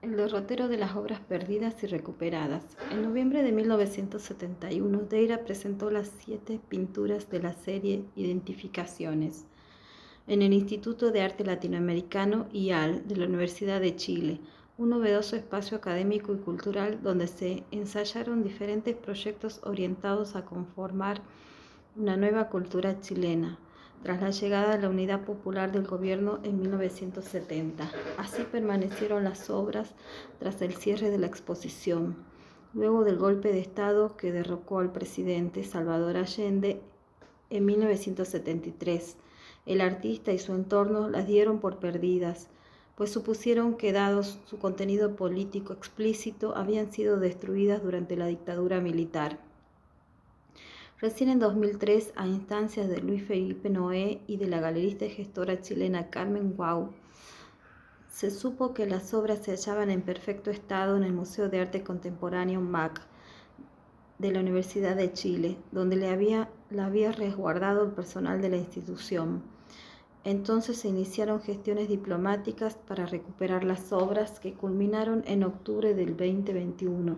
El derrotero de las obras perdidas y recuperadas. En noviembre de 1971, Deira presentó las 7 pinturas de la serie Identificaciones en el Instituto de Arte Latinoamericano IAL de la Universidad de Chile, un novedoso espacio académico y cultural donde se ensayaron diferentes proyectos orientados a conformar una nueva cultura chilena, tras la llegada de la Unidad Popular del Gobierno en 1970. Así permanecieron las obras tras el cierre de la exposición, luego del golpe de Estado que derrocó al presidente Salvador Allende en 1973. El artista y su entorno las dieron por perdidas, pues supusieron que, dado su contenido político explícito, habían sido destruidas durante la dictadura militar. Recién en 2003, a instancias de Luis Felipe Noé y de la galerista y gestora chilena Carmen Guau, se supo que las obras se hallaban en perfecto estado en el Museo de Arte Contemporáneo MAC de la Universidad de Chile, donde la había resguardado el personal de la institución. Entonces se iniciaron gestiones diplomáticas para recuperar las obras, que culminaron en octubre del 2021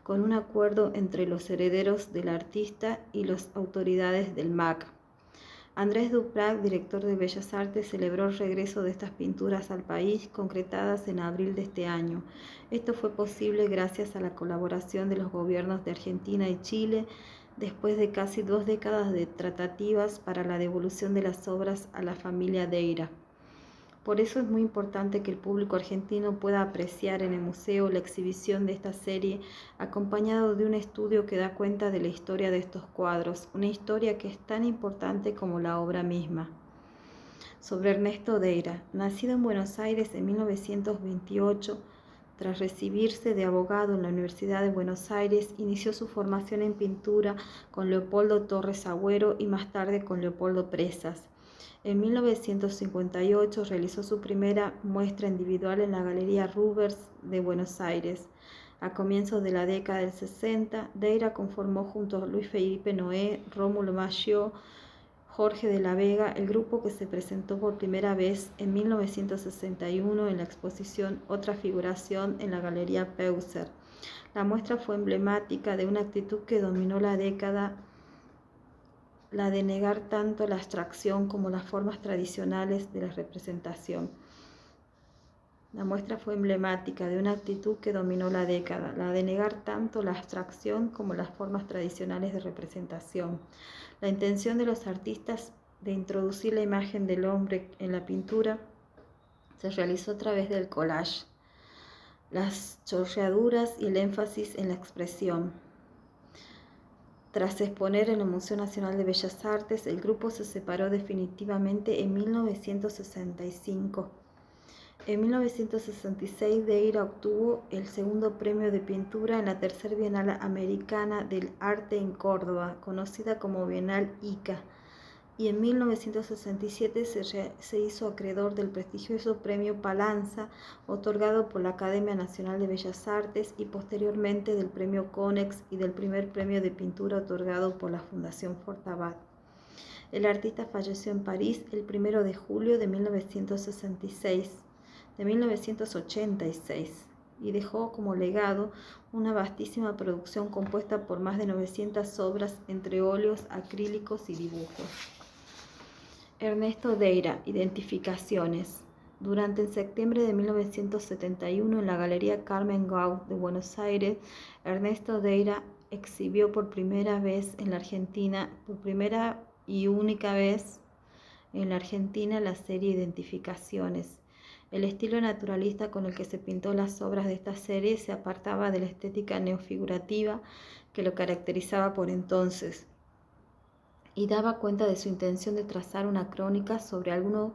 con un acuerdo entre los herederos del artista y las autoridades del MAC. Andrés Duprat, director de Bellas Artes, celebró el regreso de estas pinturas al país, concretadas en abril de este año. Esto fue posible gracias a la colaboración de los gobiernos de Argentina y Chile, después de casi 2 décadas de tratativas para la devolución de las obras a la familia Deira. Por eso es muy importante que el público argentino pueda apreciar en el museo la exhibición de esta serie, acompañado de un estudio que da cuenta de la historia de estos cuadros, una historia que es tan importante como la obra misma. Sobre Ernesto Deira, nacido en Buenos Aires en 1928, tras recibirse de abogado en la Universidad de Buenos Aires, inició su formación en pintura con Leopoldo Torres Agüero y más tarde con Leopoldo Presas. En 1958 realizó su primera muestra individual en la Galería Rubers de Buenos Aires. A comienzos de la década del 60, Deira conformó junto a Luis Felipe Noé, Rómulo Maggio, Jorge de la Vega, el grupo que se presentó por primera vez en 1961 en la exposición Otra Figuración en la Galería Peuser. La muestra fue emblemática de una actitud que dominó la década, la de negar tanto la abstracción como las formas tradicionales de la representación. La muestra fue emblemática de una actitud que dominó la década, la de negar tanto la abstracción como las formas tradicionales de representación. La intención de los artistas de introducir la imagen del hombre en la pintura se realizó a través del collage, las chorreaduras y el énfasis en la expresión. Tras exponer en el Museo Nacional de Bellas Artes, el grupo se separó definitivamente en 1965. En 1966, Deira obtuvo el segundo premio de pintura en la Tercera Bienal Americana del Arte en Córdoba, conocida como Bienal Ica, y en 1967 se hizo acreedor del prestigioso premio Palanza, otorgado por la Academia Nacional de Bellas Artes, y posteriormente del premio Konex y del primer premio de pintura otorgado por la Fundación Fortabat. El artista falleció en París el 1 de julio de 1986 y dejó como legado una vastísima producción compuesta por más de 900 obras entre óleos, acrílicos y dibujos. Ernesto Deira, Identificaciones. Durante el septiembre de 1971 en la Galería Carmen Guau de Buenos Aires, Ernesto Deira exhibió por primera vez en la Argentina, por primera y única vez en la Argentina, la serie Identificaciones. El estilo naturalista con el que se pintó las obras de esta serie se apartaba de la estética neofigurativa que lo caracterizaba por entonces, y daba cuenta de su intención de trazar una crónica sobre algunos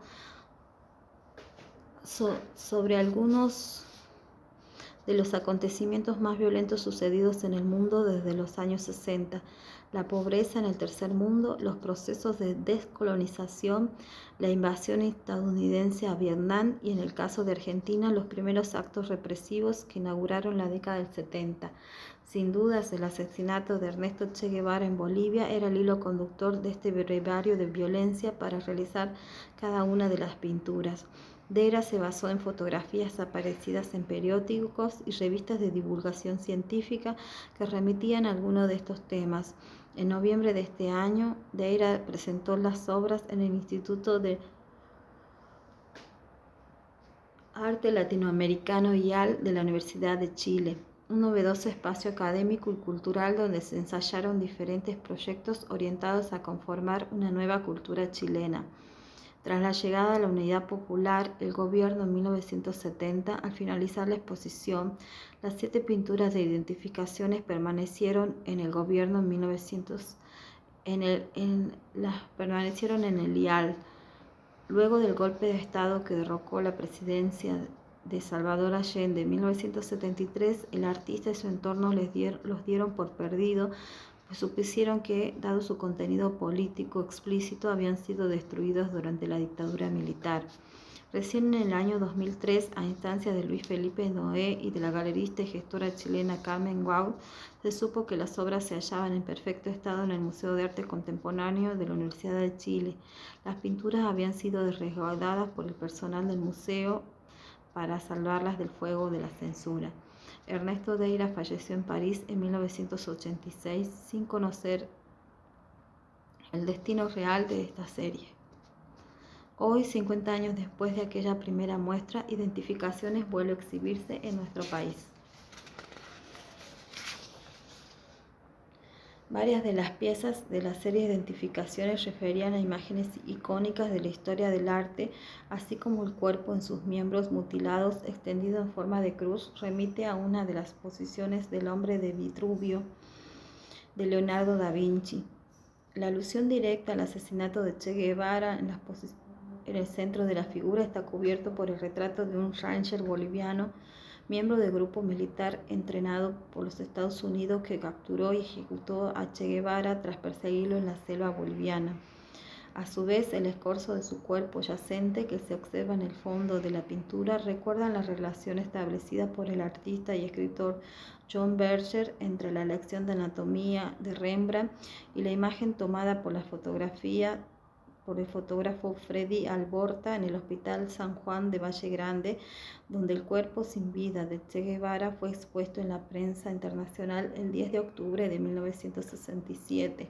de los acontecimientos más violentos sucedidos en el mundo desde los años 60, la pobreza en el tercer mundo, los procesos de descolonización, la invasión estadounidense a Vietnam y, en el caso de Argentina, los primeros actos represivos que inauguraron la década del 70. Sin dudas, el asesinato de Ernesto Che Guevara en Bolivia era el hilo conductor de este brevario de violencia para realizar cada una de las pinturas. Deira se basó en fotografías aparecidas en periódicos y revistas de divulgación científica que remitían a algunos de estos temas. En noviembre de este año, Deira presentó las obras en el Instituto de Arte Latinoamericano IAL de la Universidad de Chile, un novedoso espacio académico y cultural donde se ensayaron diferentes proyectos orientados a conformar una nueva cultura chilena. Tras la llegada de la Unidad Popular, el gobierno en 1970, al finalizar la exposición, las 7 pinturas de identificaciones permanecieron en el gobierno permanecieron en el IAL. Luego del golpe de Estado que derrocó la presidencia de Salvador Allende en 1973, el artista y su entorno los dieron por perdido, pues supusieron que, dado su contenido político explícito, habían sido destruidos durante la dictadura militar. Recién en el año 2003, a instancias de Luis Felipe Noé y de la galerista y gestora chilena Carmen Guau, se supo que las obras se hallaban en perfecto estado en el Museo de Arte Contemporáneo de la Universidad de Chile. Las pinturas habían sido resguardadas por el personal del museo para salvarlas del fuego de la censura. Ernesto Deira falleció en París en 1986 sin conocer el destino real de esta serie. Hoy, 50 años después de aquella primera muestra, Identificaciones vuelve a exhibirse en nuestro país. Varias de las piezas de la serie de Identificaciones referían a imágenes icónicas de la historia del arte, así como el cuerpo en sus miembros mutilados extendido en forma de cruz remite a una de las posiciones del hombre de Vitruvio de Leonardo da Vinci. La alusión directa al asesinato de Che Guevara en el centro de la figura está cubierto por el retrato de un ranger boliviano, miembro del grupo militar entrenado por los Estados Unidos que capturó y ejecutó a Che Guevara tras perseguirlo en la selva boliviana. A su vez, el escorzo de su cuerpo yacente que se observa en el fondo de la pintura recuerda la relación establecida por el artista y escritor John Berger entre la lección de anatomía de Rembrandt y la imagen tomada por el fotógrafo Freddy Alborta en el Hospital San Juan de Valle Grande, donde el cuerpo sin vida de Che Guevara fue expuesto en la prensa internacional el 10 de octubre de 1967.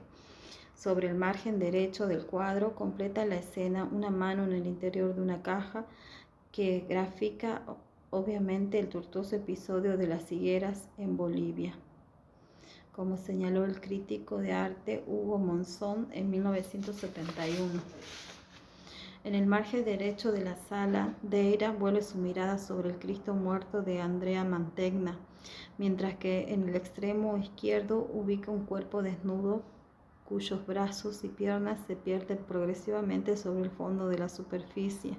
Sobre el margen derecho del cuadro completa la escena una mano en el interior de una caja que grafica obviamente el tortuoso episodio de las higueras en Bolivia, como señaló el crítico de arte Hugo Monzón en 1971. En el margen derecho de la sala, Deira vuelve su mirada sobre el Cristo muerto de Andrea Mantegna, mientras que en el extremo izquierdo ubica un cuerpo desnudo cuyos brazos y piernas se pierden progresivamente sobre el fondo de la superficie.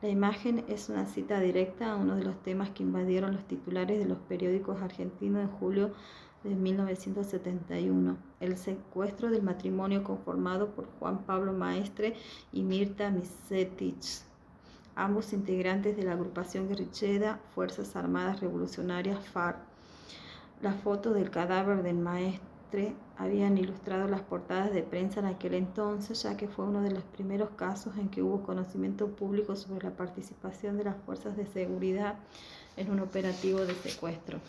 La imagen es una cita directa a uno de los temas que invadieron los titulares de los periódicos argentinos en julio de 1971, el secuestro del matrimonio conformado por Juan Pablo Maestre y Mirta Misetich, ambos integrantes de la agrupación guerrillera Fuerzas Armadas Revolucionarias FARC. Las fotos del cadáver del Maestre habían ilustrado las portadas de prensa en aquel entonces, ya que fue uno de los primeros casos en que hubo conocimiento público sobre la participación de las fuerzas de seguridad en un operativo de secuestro.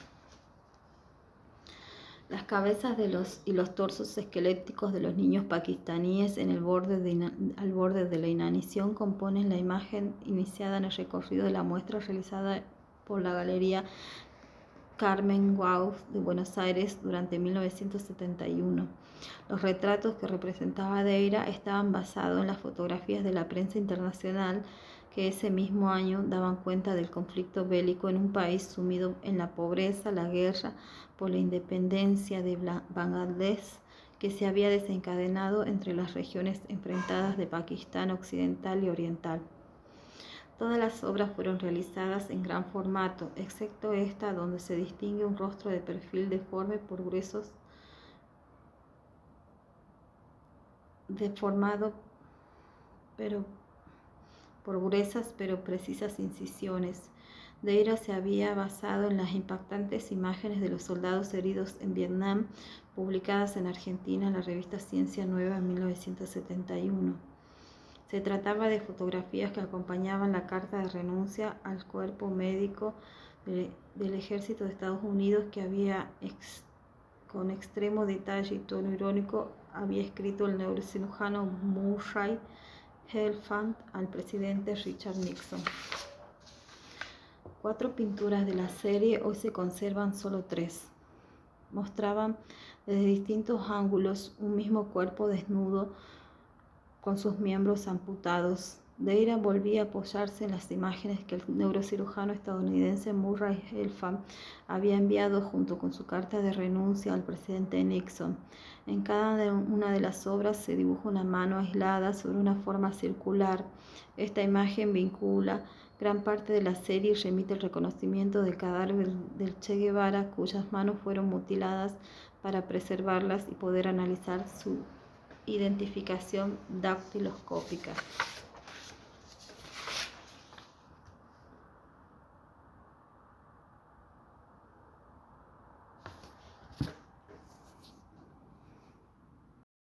Las cabezas y los torsos esqueléticos de los niños pakistaníes al borde de la inanición componen la imagen iniciada en el recorrido de la muestra realizada por la Galería Carmen Guau de Buenos Aires durante 1971. Los retratos que representaba Deira estaban basados en las fotografías de la prensa internacional que ese mismo año daban cuenta del conflicto bélico en un país sumido en la pobreza, la guerra por la independencia de Bangladesh que se había desencadenado entre las regiones enfrentadas de Pakistán occidental y oriental. Todas las obras fueron realizadas en gran formato, excepto esta donde se distingue un rostro de perfil deforme deformado por gruesas pero precisas incisiones. Deira se había basado en las impactantes imágenes de los soldados heridos en Vietnam, publicadas en Argentina en la revista Ciencia Nueva en 1971. Se trataba de fotografías que acompañaban la carta de renuncia al cuerpo médico del ejército de Estados Unidos que con extremo detalle y tono irónico había escrito el neurocirujano Murray Helfand al presidente Richard Nixon. 4 pinturas de la serie, hoy se conservan solo 3. Mostraban desde distintos ángulos un mismo cuerpo desnudo con sus miembros amputados. Deira volvía a apoyarse en las imágenes que el neurocirujano estadounidense Murray Helfand había enviado junto con su carta de renuncia al presidente Nixon. En cada una de las obras se dibuja una mano aislada sobre una forma circular. Esta imagen vincula gran parte de la serie y remite el reconocimiento del cadáver del Che Guevara, cuyas manos fueron mutiladas para preservarlas y poder analizar su identificación dactiloscópica.